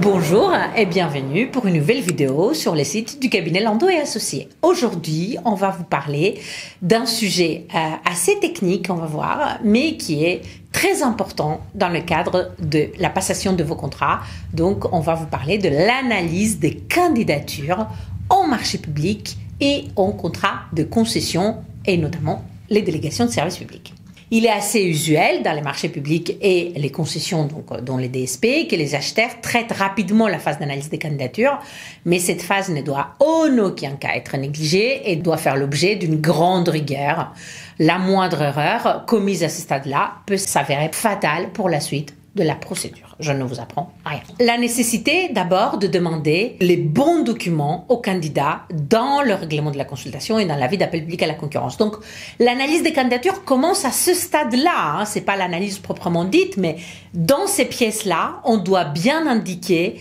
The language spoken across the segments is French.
Bonjour et bienvenue pour une nouvelle vidéo sur le site du cabinet Landau et Associés. Aujourd'hui, on va vous parler d'un sujet assez technique, on va voir, mais qui est très important dans le cadre de la passation de vos contrats. Donc, on va vous parler de l'analyse des candidatures en marché public et en contrat de concession et notamment les délégations de services publics. Il est assez usuel dans les marchés publics et les concessions, donc dans les DSP, que les acheteurs traitent rapidement la phase d'analyse des candidatures, mais cette phase ne doit en aucun cas être négligée et doit faire l'objet d'une grande rigueur. La moindre erreur commise à ce stade-là peut s'avérer fatale pour la suite de la procédure. Je ne vous apprends rien. La nécessité d'abord de demander les bons documents aux candidats dans le règlement de la consultation et dans l'avis d'appel public à la concurrence. Donc, l'analyse des candidatures commence à ce stade-là. C'est pas l'analyse proprement dite, mais dans ces pièces-là, on doit bien indiquer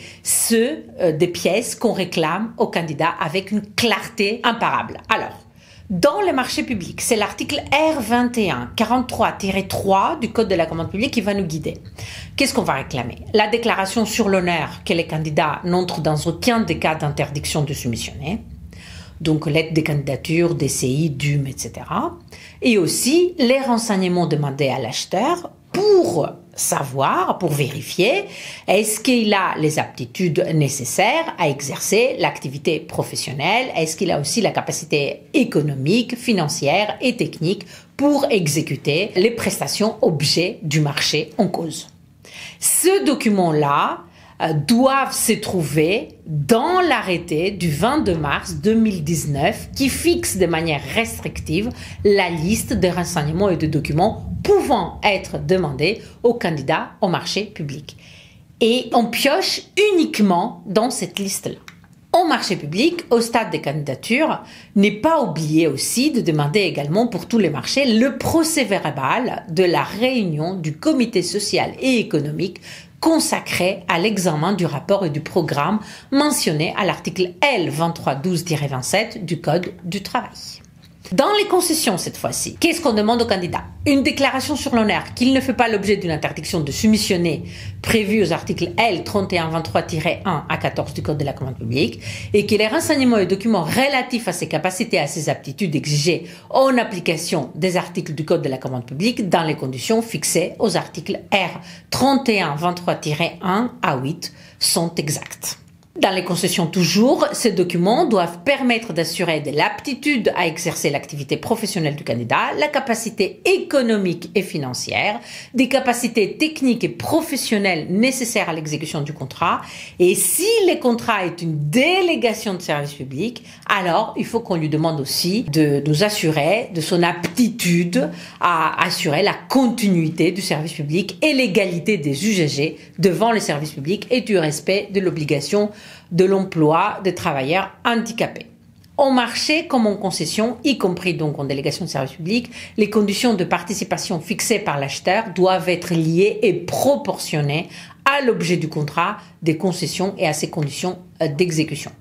des pièces qu'on réclame aux candidats avec une clarté imparable. Alors, dans le marché public, c'est l'article R21 43-3 du Code de la commande publique qui va nous guider. Qu'est-ce qu'on va réclamer? La déclaration sur l'honneur que les candidats n'entrent dans aucun des cas d'interdiction de soumissionner, donc lettre de candidature, DCI, DUM, etc. Et aussi les renseignements demandés à l'acheteur pour savoir, pour vérifier, est-ce qu'il a les aptitudes nécessaires à exercer l'activité professionnelle, est-ce qu'il a aussi la capacité économique, financière et technique pour exécuter les prestations objets du marché en cause. Ce document-là doivent se trouver dans l'arrêté du 22 mars 2019 qui fixe de manière restrictive la liste des renseignements et de documents pouvant être demandés aux candidats au marché public. Et on pioche uniquement dans cette liste-là. Au marché public, au stade des candidatures, n'est pas oublié aussi de demander également pour tous les marchés le procès-verbal de la réunion du comité social et économique consacré à l'examen du rapport et du programme mentionné à l'article L 2312-27 du Code du travail. Dans les concessions, cette fois-ci, qu'est-ce qu'on demande au candidat? Une déclaration sur l'honneur qu'il ne fait pas l'objet d'une interdiction de soumissionner prévue aux articles L 3123-1 à 14 du Code de la commande publique et que les renseignements et documents relatifs à ses capacités et à ses aptitudes exigées en application des articles du Code de la commande publique dans les conditions fixées aux articles R 3123-1 à 8 sont exacts. Dans les concessions toujours, ces documents doivent permettre d'assurer de l'aptitude à exercer l'activité professionnelle du candidat, la capacité économique et financière, des capacités techniques et professionnelles nécessaires à l'exécution du contrat. Et si le contrat est une délégation de service public, alors il faut qu'on lui demande aussi de nous assurer de son aptitude à assurer la continuité du service public et l'égalité des usagers devant le service public et du respect de l'obligation de l'emploi des travailleurs handicapés. En marché comme en concession, y compris donc en délégation de service public, les conditions de participation fixées par l'acheteur doivent être liées et proportionnées à l'objet du contrat des concessions et à ses conditions d'exécution.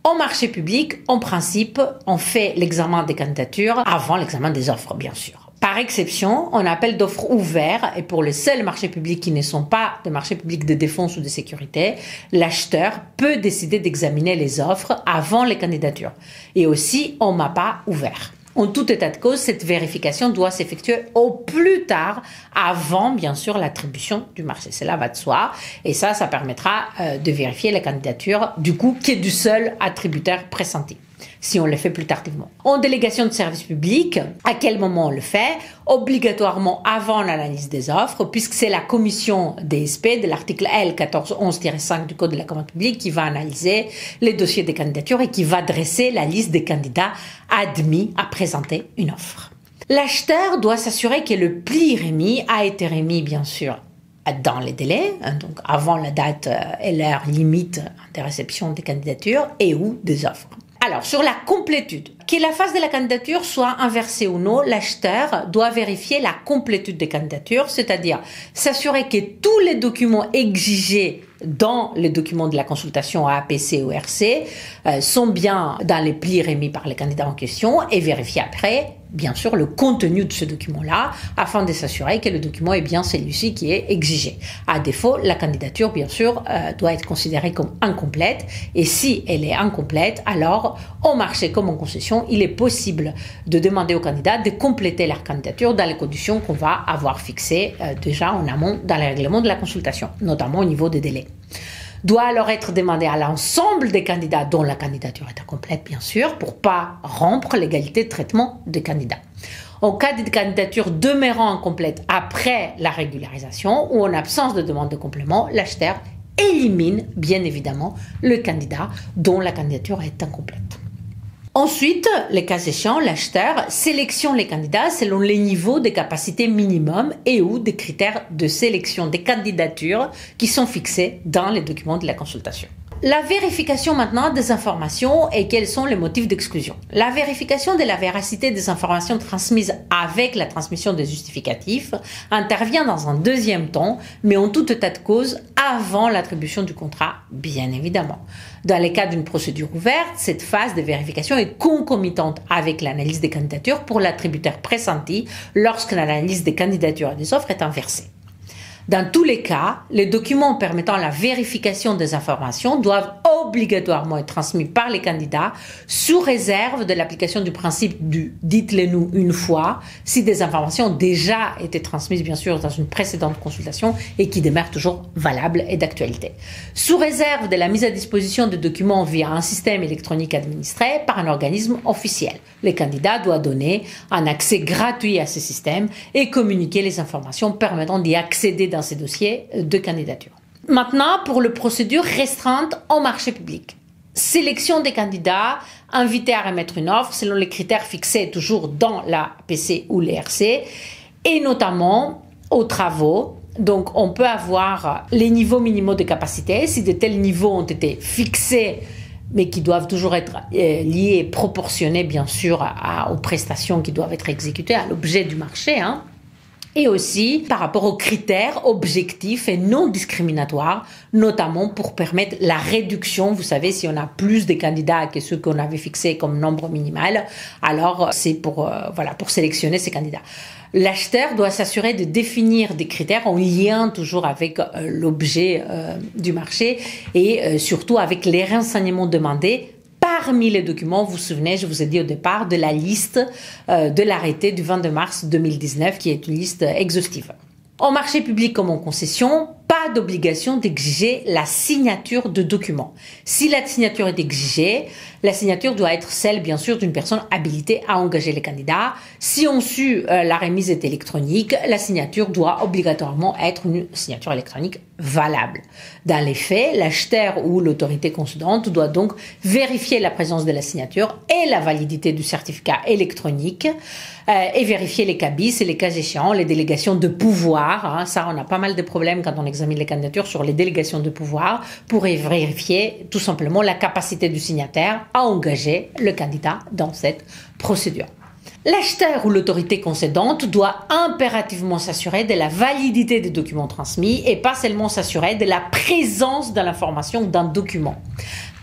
En marché public, en principe, on fait l'examen des candidatures avant l'examen des offres, bien sûr. Par exception, on appelle d'offres ouverts et pour les seuls marchés publics qui ne sont pas des marchés publics de défense ou de sécurité, l'acheteur peut décider d'examiner les offres avant les candidatures et aussi en MAPA ouvert. En tout état de cause, cette vérification doit s'effectuer au plus tard avant, bien sûr, l'attribution du marché. Cela va de soi et ça permettra de vérifier la candidature du coup qui est du seul attributaire pressenti, si on le fait plus tardivement. En délégation de service public, à quel moment on le fait? Obligatoirement avant l'analyse des offres, puisque c'est la commission DSP de l'article L 1411-5 du Code de la commande publique qui va analyser les dossiers des candidatures et qui va dresser la liste des candidats admis à présenter une offre. L'acheteur doit s'assurer que le pli remis a été remis, bien sûr, dans les délais, donc avant la date et l'heure limite de réception des candidatures et ou des offres. Alors, sur la complétude, que la phase de la candidature soit inversée ou non, l'acheteur doit vérifier la complétude des candidatures, c'est-à-dire s'assurer que tous les documents exigés dans les documents de la consultation AAPC ou RC sont bien dans les plis remis par les candidats en question et vérifier après bien sûr le contenu de ce document-là afin de s'assurer que le document est bien celui-ci qui est exigé. À défaut, la candidature, bien sûr, doit être considérée comme incomplète et si elle est incomplète, alors au marché comme en concession, il est possible de demander aux candidats de compléter leur candidature dans les conditions qu'on va avoir fixées déjà en amont dans les règlements de la consultation, notamment au niveau des délais. Doit alors être demandé à l'ensemble des candidats dont la candidature est incomplète, bien sûr, pour pas rompre l'égalité de traitement des candidats. En cas de candidature demeurant incomplète après la régularisation ou en absence de demande de complément, l'acheteur élimine bien évidemment le candidat dont la candidature est incomplète. Ensuite, les cas échéants, l'acheteur sélectionne les candidats selon les niveaux de capacité minimum et ou des critères de sélection des candidatures qui sont fixés dans les documents de la consultation. La vérification maintenant des informations et quels sont les motifs d'exclusion. La vérification de la véracité des informations transmises avec la transmission des justificatifs intervient dans un deuxième temps, mais en tout état de cause avant l'attribution du contrat, bien évidemment. Dans les cas d'une procédure ouverte, cette phase de vérification est concomitante avec l'analyse des candidatures pour l'attributaire pressenti lorsque l'analyse des candidatures et des offres est inversée. Dans tous les cas, les documents permettant la vérification des informations doivent obligatoirement être transmis par les candidats sous réserve de l'application du principe du « dites-les-nous une fois » si des informations ont déjà été transmises, bien sûr, dans une précédente consultation et qui demeurent toujours valables et d'actualité. Sous réserve de la mise à disposition de documents via un système électronique administré par un organisme officiel. Les candidats doivent donner un accès gratuit à ce système et communiquer les informations permettant d'y accéder dans ces dossiers de candidature. Maintenant, pour les procédures restreintes en marché public. Sélection des candidats invités à remettre une offre selon les critères fixés toujours dans la PC ou l'ERC et notamment aux travaux. Donc, on peut avoir les niveaux minimaux de capacité si de tels niveaux ont été fixés mais qui doivent toujours être liés et proportionnés, bien sûr, aux prestations qui doivent être exécutées, à l'objet du marché, et aussi par rapport aux critères objectifs et non discriminatoires, notamment pour permettre la réduction. Vous savez, si on a plus de candidats que ceux qu'on avait fixés comme nombre minimal, alors c'est pour sélectionner ces candidats. L'acheteur doit s'assurer de définir des critères en lien toujours avec l'objet du marché et surtout avec les renseignements demandés. Parmi les documents, vous vous souvenez, je vous ai dit au départ, de la liste de l'arrêté du 22 mars 2019, qui est une liste exhaustive. En marché public comme en concession, pas d'obligation d'exiger la signature de documents. Si la signature est exigée, la signature doit être celle, bien sûr, d'une personne habilitée à engager les candidats. Si on sut la remise est électronique, la signature doit obligatoirement être une signature électronique valable. Dans les faits, l'acheteur ou l'autorité concédante doit donc vérifier la présence de la signature et la validité du certificat électronique et vérifier les cabis et les cas échéants, les délégations de pouvoir. Ça, on a pas mal de problèmes quand on examine les candidatures sur les délégations de pouvoir pour vérifier tout simplement la capacité du signataire à engager le candidat dans cette procédure. L'acheteur ou l'autorité concédante doit impérativement s'assurer de la validité des documents transmis et pas seulement s'assurer de la présence de l'information d'un document.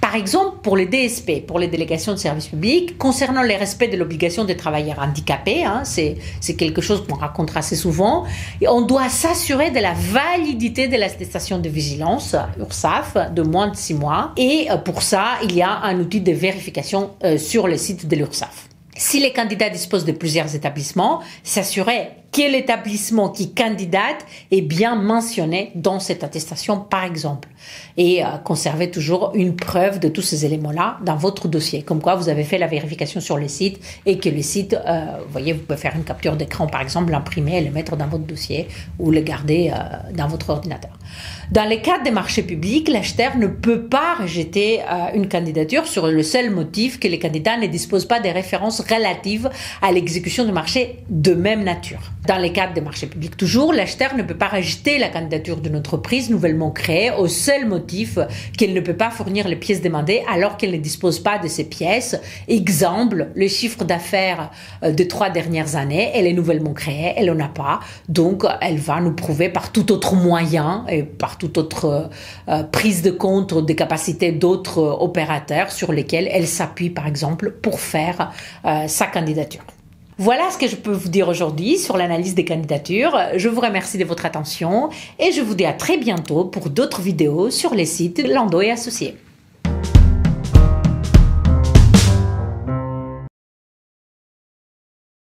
Par exemple, pour les DSP, pour les délégations de services publics, concernant le respect de l'obligation des travailleurs handicapés, c'est quelque chose qu'on raconte assez souvent, et on doit s'assurer de la validité de l'attestation de vigilance URSSAF de moins de 6 mois. Et pour ça, il y a un outil de vérification sur le site de l'URSSAF. Si les candidats disposent de plusieurs établissements, s'assurer que l'établissement qui candidate est bien mentionné dans cette attestation, par exemple. Et conserver toujours une preuve de tous ces éléments-là dans votre dossier. Comme quoi, vous avez fait la vérification sur le site et que le site, vous voyez, vous pouvez faire une capture d'écran, par exemple, l'imprimer et le mettre dans votre dossier ou le garder dans votre ordinateur. Dans les cas des marchés publics, l'acheteur ne peut pas rejeter une candidature sur le seul motif que les candidats ne disposent pas des références relatives à l'exécution de marchés de même nature. Dans les cas des marchés publics toujours, l'acheteur ne peut pas rejeter la candidature d'une entreprise nouvellement créée au seul motif qu'elle ne peut pas fournir les pièces demandées alors qu'elle ne dispose pas de ces pièces. Exemple, le chiffre d'affaires des 3 dernières années, elle est nouvellement créée, elle n'en a pas. Donc, elle va nous prouver par tout autre moyen et par toute autre prise de compte des capacités d'autres opérateurs sur lesquels elle s'appuie, par exemple, pour faire sa candidature. Voilà ce que je peux vous dire aujourd'hui sur l'analyse des candidatures. Je vous remercie de votre attention et je vous dis à très bientôt pour d'autres vidéos sur les sites Lando et Associés.